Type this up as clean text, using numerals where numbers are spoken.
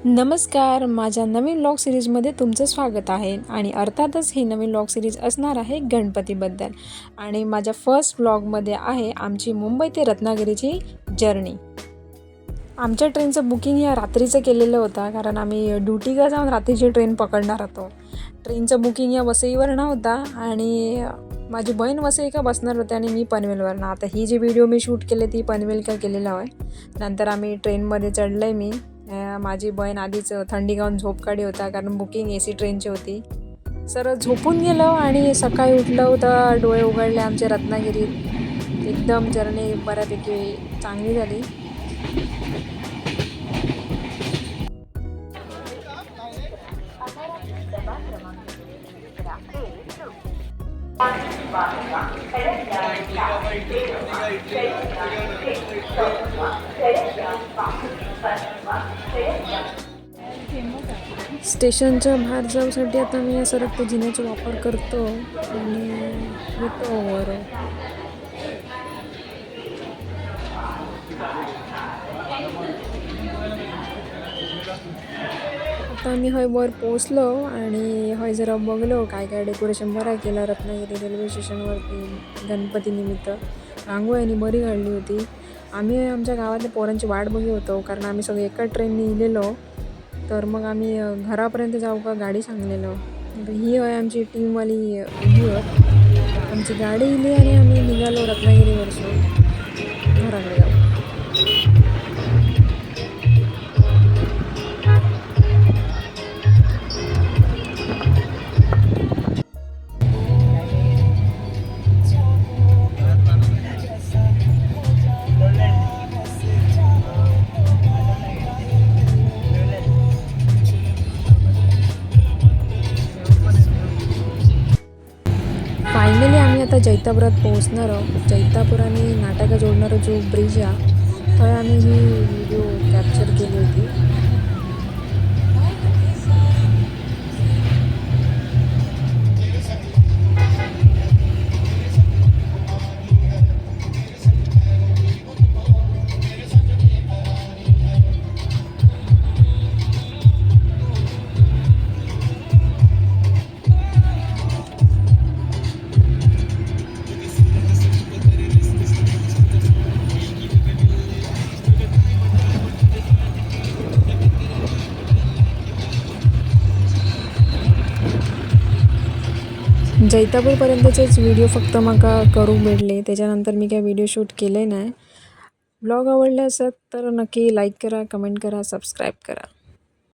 नमस्कार, माझ्या नवीन व्लॉग सीरीजमध्ये तुमचं स्वागत आहे आणि अर्थातच ही नवीन व्लॉग सीरीज असणार आहे गणपतीबद्दल आणि माझ्या फर्स्ट व्लॉगमध्ये आहे आमची मुंबई ते रत्नागिरीची जर्नी। आमच्या ट्रेनचं बुकिंग या रात्रीचं केलेलं होतं कारण आम्ही ड्युटीला जाऊन रात्रीची ट्रेन पकडणार होतो। ट्रेनचं बुकिंग या वसईवर नव्हता आणि माझी बहीण वसई का बसणार होते आणि मी पनवेलवरनं। आता ही जी व्हिडिओ मी शूट केली ती पनवेल का केलेला आहे। नंतर आम्ही ट्रेनमध्ये चढले मी माझी बहीण आधीच थंडी गाऊन झोप काढी होता कारण बुकिंग AC ट्रेनची होती। सर झोपून गेलो आणि सकाळी उठलं तर डोळे उघडले आमचे रत्नागिरीत। एकदम जर्नी बऱ्यापैकी चांगली झाली। स्टेशनच्या बाहेर जाऊसाठी आता मी सरकते जिन्याचा वापर करतो आणि येतो वर। आता मी हय वर पोचलो आणि हय जरा बघलो काय काय डेकोरेशन बरा केलं रत्नागिरी रेल्वे स्टेशनवरती गणपती निमित्त। रांगोळी बरी काढली होती। आम्ही आमच्या गावातल्या पोरांची वाट बघत होतो कारण आम्ही सगळे एका ट्रेनने इलेलो तर मग आम्ही घरापर्यंत जाऊ का गाडी सांगलेलो। ही आहे आमची टीमवाली आमची गाडी इली आणि आम्ही निघालो रत्नागिरीवरसून घराकडे जाऊ। फायनली आम्ही आता जैतापुरात पोहोचणार आहोत। जैतापूर आणि नाटका जोडणारा जो ब्रिज आहे तर आम्ही ही व्हिडिओ कॅप्चर केली होती। जैतापूरपर्यंतचेच व्हिडिओ फक्त माका करू भेटले, त्याच्यानंतर मी काय व्हिडिओ शूट केले नाही। ब्लॉग आवडले असत तर नक्की लाईक करा, कमेंट करा, सबस्क्राईब करा।